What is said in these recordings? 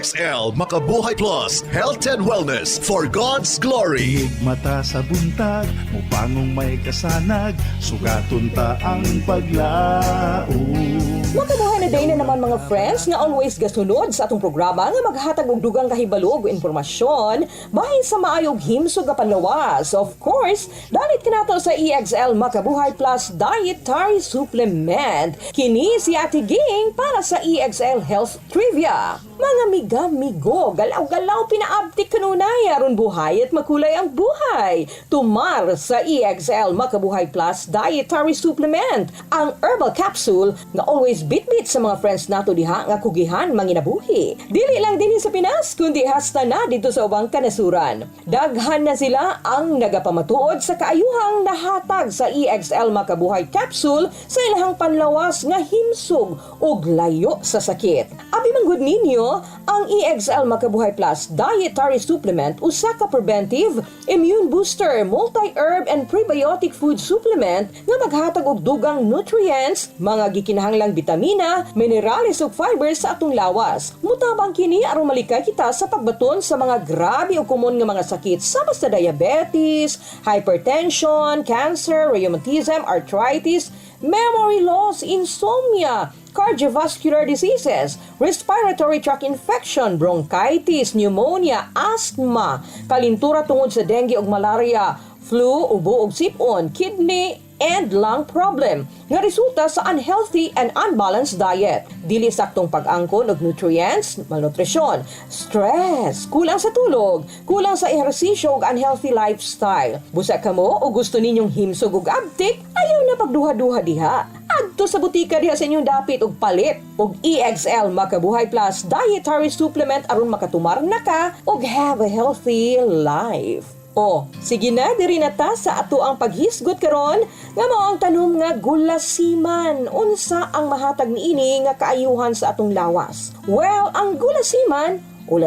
EXL Makabuhay Plus, Health and Wellness for God's glory. Mata sa buntag, mupangong may kasanag, sugaton ta ang paglaom. Makabuhay na day na naman mga friends nga always gasunod sa atong programa nga maghatag og dugang kahibalo ug impormasyon bahin sa maayog himsog nga panlawas. Of course, dalit kanato sa EXL Makabuhay Plus Dietary Supplement. Kini si Ate Ging para sa EXL Health Trivia. Mga miga-migo, galaw-galaw pinaabtik kanunay aron buhay at makulay ang buhay. Tumar sa EXL Makabuhay Plus Dietary Supplement, ang herbal capsule nga always bit-bit sa mga friends nato diha nga kugihan manginabuhi. Dili lang dinhi sa Pinas kundi hasta na dito sa ubang kanasuran. Daghan na sila ang nagapamatuod sa kaayuhang nahatag sa EXL Makabuhay Capsule sa ilahang panlawas nga himsog ug layo sa sakit. Abi manggod ninyo ang EXL Makabuhay Plus Dietary Supplement usa ka preventive, immune booster, multi-herb and prebiotic food supplement nga maghatag og dugang nutrients, mga gikinahanglang bitamina, minerales ug fibers sa atong lawas. Mutabang kini aron malikay kita sa pagbaton sa mga grabe ug komon nga mga sakit sama sa diabetes, hypertension, cancer, rheumatism, arthritis, memory loss, insomnia, cardiovascular diseases, respiratory tract infection, bronchitis, pneumonia, asthma, kalintura tungod sa dengue ug malaria, flu, ubo ug sipon, kidney, and lung problem nga resulta sa unhealthy and unbalanced diet. Dili saktong pag-angkon og nutrients, malnutrisyon, stress, kulang sa tulog, kulang sa ehersisyo ug unhealthy lifestyle. Busa kamo o gusto ninyong himsog ug abtik, ayaw na pagduha-duha diha. Adto sa butika diha sa inyong dapit og palit og EXL Makabuhay Plus Dietary Supplement aron makatumar na ka og have a healthy life. O, sige na, diri na ta sa ato ang paghisgot karon nga mao ang tanom nga gulasiman. Unsa ang mahatag niini nga kaayuhan sa atong lawas? Well, ang gulasiman o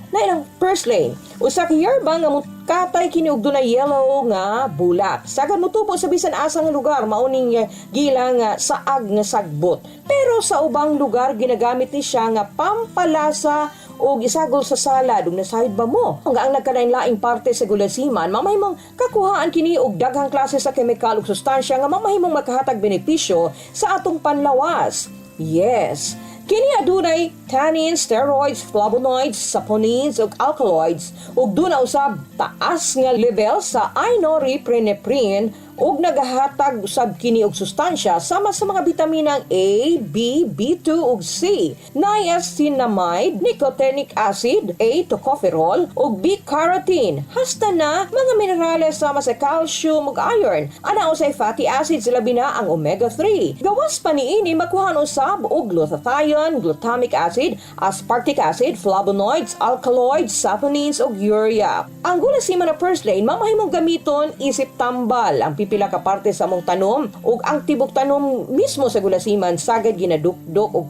na ilang purslane. Usa ka yerba nga katay kini og dunay yellow nga bulak. Sagad motubo sa bisan asa nga lugar mauning gilang saag nga sagbot. Pero sa ubang lugar ginagamit ni siya nga pampalasa o gisagol sa salad ug nasahid ba mo nga ang nagkalain-laing parte sa gulasiman mamahimong kakuhaan kini og daghang klase sa kemikal ug sustansya nga mamahimong makahatag benepisyo sa atong panlawas. Yes, kini adunay tannins, steroids, flavonoids, saponins ug alkaloids ug duna usab taas nga level sa norepinephrine ug nagahatag usab kini og sustansya sama sa mga bitaminang A, B, B2 ug C, niacinamide, nicotinic acid, A, tocopherol ug B-carotene. Hasta na mga minerales sama sa calcium ug iron. Ana usay fatty acids labi na ang omega-3. Gawas pa niini makuhaan usab og glutathione, glutamic acid, aspartic acid, flavonoids, alkaloids, saponins ug urea. Ang gulasiman na purslane mamahimong gamiton isip tambal ang pipila ka parte sa among tanom ug ang tibok tanom mismo sa gulasiman sagad ginadukdok og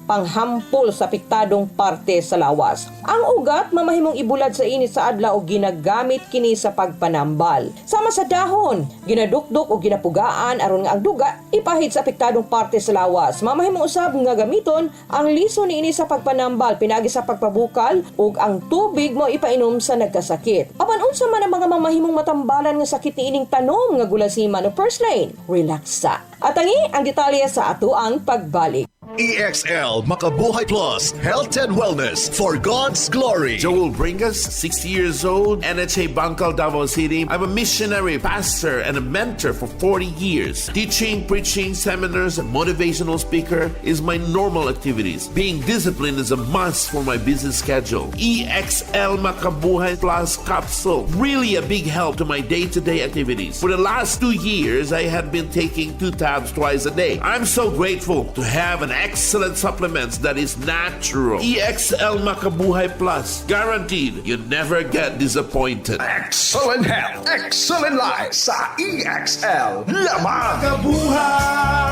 panghampol sa apektadong parte sa lawas. Ang ugat mamahimong ibulad sa init sa adlaw ug ginagamit kini sa pagpanambal. Sama sa dahon, ginadukdok og ginapugaan aron nga ang duga ipahid sa apektadong parte sa lawas. Mamahimong usab nga gamiton ang liso niini sa pagpanambal pinagi sa pagpabukal ug ang tubig mo ipainom sa nagkasakit. Apan unsa man ang mga mamahimong matambalan nga sakit niining tanom nga gulasiman o purslane, relaxa. At ang detalye sa ato ang pagbalik. EXL Makabuhay Plus, Health and Wellness for God's glory. Joel Bringas, 60 years old, NHA Bangkal, Davao City. I'm a missionary, pastor, and a mentor for 40 years. Teaching, preaching, seminars, and motivational speaker is my normal activities. Being disciplined is a must for my busy schedule. EXL Makabuhay Plus capsule, really a big help to my day-to-day activities. For the last 2 years, I had been taking 2 tabs twice a day. I'm so grateful to have an excellent supplements that is natural. EXL Makabuhay Plus. Guaranteed, you never get disappointed. Excellent health, excellent life sa EXL Lamang Kabuhay!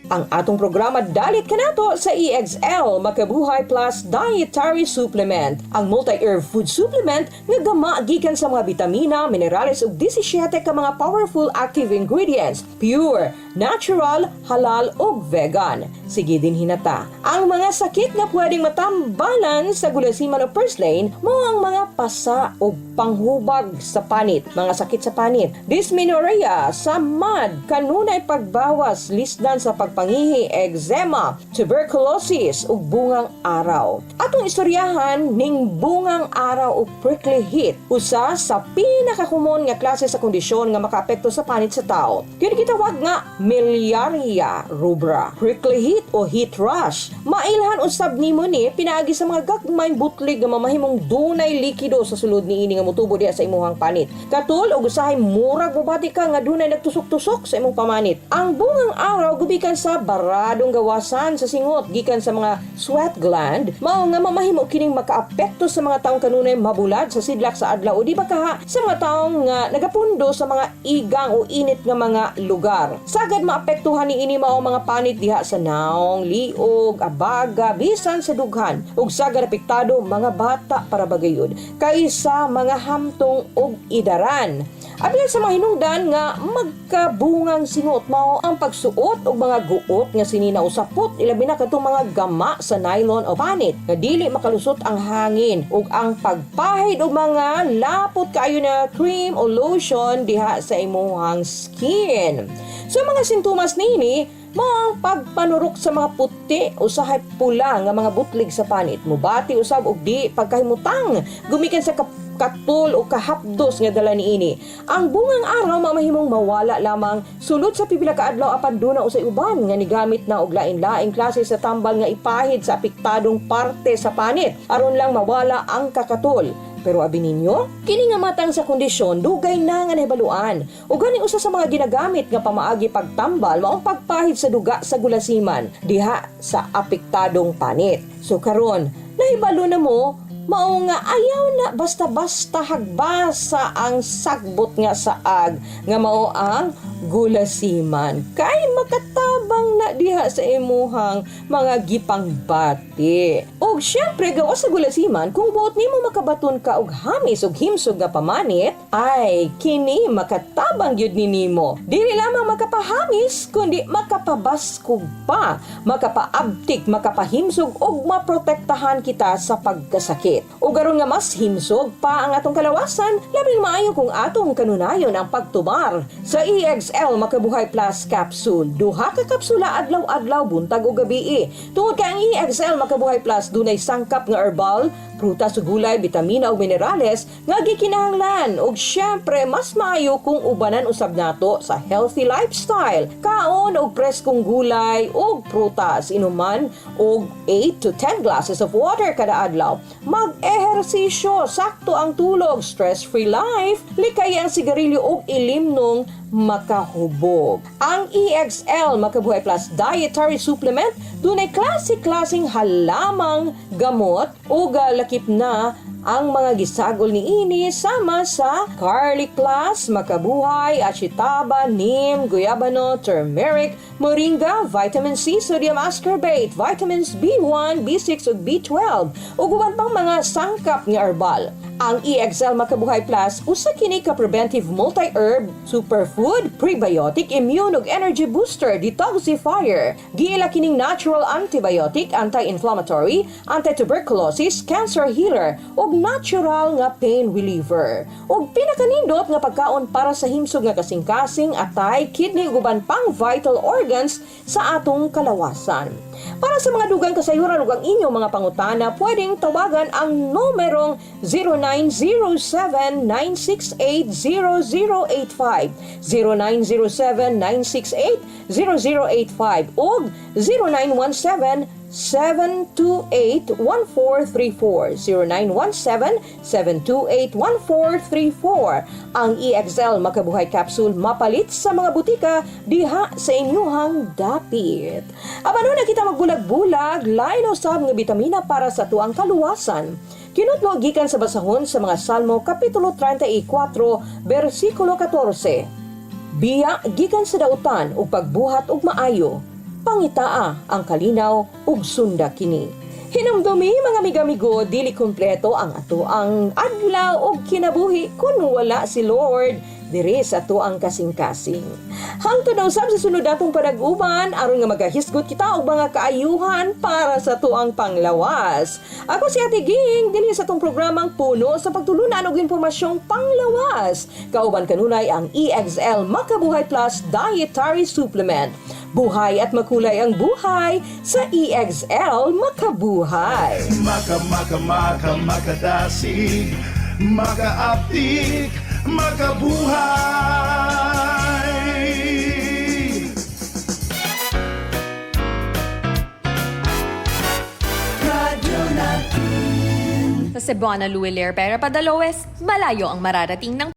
Ang atong programa dalit kanato sa EXL Makabuhay Plus Dietary Supplement, ang multi-herb food supplement nga gama gikan sa mga bitamina, minerales ug 17 ka mga powerful active ingredients, pure, natural, halal ug vegan. Sige din hinata. Ang mga sakit nga pwedeng matambalan sa gulasiman o purslane mo ang mga pasa o panghubag sa panit, mga sakit sa panit, dysmenorrhea, samad, kanunay pagbawas, lisdan sa pagpangihi, eczema, tuberculosis ug bungang araw. Atong istoryahan ning bungang araw o prickly heat, usa sa pinakakomon nga klase sa kondisyon nga makaapekto sa panit sa tao. Kini gitawag nga miliaria rubra, prickly heat o heat rush. Mailhan usab nimo ni pinaagi sa mga gagmayng butlig nga mamahimong dunay likido sa sulod niini nga motubo diha sa imuhang panit. Katul og usahay murag mobati ka nga dunay nagtusok-tusok sa imong pamanit. Ang bungang araw gubikan sa baradong gawasan sa singot gikan sa mga sweat gland, mao nga mamahimo kining makaapekto sa mga taong kanunay mabulad sa sidlak sa adlaw o di ba kaha sa mga taong nga nagapundo sa mga igang o init nga mga lugar. Sagad maapektuhan niini mao mga panit diha sa naong, liog, abaga, bisan sa dughan ug sagad apektado mga bata para bagayod kaysa mga hamtong ug idaran. Abiyan sa mga hinungdan nga magkabungang singot mao ang pagsuot og mga guot nga sinina usapot ilabi na kadtong mga gama sa nylon o panit nga dili makalusot ang hangin ug ang pagpahid og mga lapot kaayo na cream o lotion diha sa imuhang skin. So mga sintomas nini mao ang pagpanurok sa mga puti o sa pula nga mga butlig sa panit, mubati usab og di pagkahimutang gumikan sa katul o kahapdos nga dala niini. Ang bungang araw mamahimong mawala lamang sulod sa pipila ka adlaw apan duna usay uban nga nigamit na og lain-laing klase sa tambal nga ipahid sa apektadong parte sa panit aron lang mawala ang kakatul. Pero abi ninyo, kini nga matang sa kondisyon dugay na nga nahibaluan. O gani usa sa mga ginagamit nga pamaagi pagtambal maong pagpahid sa duga sa gulasiman diha sa apektadong panit. So karon, nahibalo na mo mao nga ayaw na basta-basta hagbasa ang sagbot nga saag nga mao ang gulasiman kay makatabang na diha sa imuhang mga gipangbati. Og syempre gawas sa gulasiman kung buot nimo makabaton ka og hamis og himsog nga pamanit ay kini makatabang gyud nimo. Dili lamang makapahamis kundi makapabaskog pa, makapaabtik, makapahimsog og maprotektahan kita sa pagkasakit. O garon nga mas himsog pa ang atong kalawasan, labing maayo kung atong kanunayon ang pagtumar sa EXL Makabuhay Plus Capsule. Duha ka kapsula adlaw-adlaw buntag o gabi. Tungod kay ang EXL Makabuhay Plus dunay sangkap nga herbal, prutas ug gulay, bitamina ug minerales nga gikinahanglan ug syempre mas maayo kung ubanan usab nato sa healthy lifestyle. Kaon og preskong gulay ug prutas, inuman og 8 to 10 glasses of water kada adlaw. Mag-ehersisyo, sakto ang tulog, stress-free life, likay ang sigarilyo ug ilimnong makahubog. Ang EXL Makabuhay Plus Dietary Supplement dunay klase-klaseng halamang gamot ug lakip na ang mga gisagol niini sama sa garlic plus, makabuhay, achitaba, neem, guyabano, turmeric, moringa, vitamin C, sodium ascorbate, vitamins B1, B6 ug B12 ug uban pang mga sangkap nga herbal. Ang EXL Makabuhay Plus usa kini ka preventive multi-herb, superfood, prebiotic, immune ug energy booster, detoxifier. Giila kining natural antibiotic, anti-inflammatory, anti-tuberculosis, cancer healer ug natural nga pain reliever. Ug pinakanindot nga pagkaon para sa himsog nga kasing-kasing, atay, kidney ug uban pang vital organs sa atong kalawasan. Para sa mga dugang kasayuran ug ang inyong mga pangutana, pwedeng tawagan ang numerong 0907-968-0085, 0907-968-0085 ug 0917-728-1434, 0917-728-1434. Ang EXL Makabuhay Capsule mapalit sa mga butika diha sa inyuhang dapit. Abano na kita magbulag-bulag, lain usab nga bitamina para sa tuang kaluwasan. Kinutlo gikan sa basahon sa mga Salmo Kapitulo 34, versikulo 14. Biya gikan sa dautan ug pagbuhat ug maayo, pangitaa ang kalinaw ug sunda kini. Hinumdumi mga amigo, dili kumpleto ang ato ang adlaw ug kinabuhi kun wala si Lord diri sa tuang kasing-kasing. Hangtod na usab sa sunod natong panag-uban aron nga magahisgot kita og mga kaayuhan para sa tuang panglawas. Ako si Ate Ging dinhi sa tong programang puno sa pagtulunan og impormasyong panglawas. Kauban kanunay ang EXL Makabuhay Plus Dietary Supplement. Buhay at makulay ang buhay sa EXL Makabuhay. Makadasig, makaaptik, makabuhay. Sa Cebuana Luiler, pero Padalowes, malayo ang mararating ng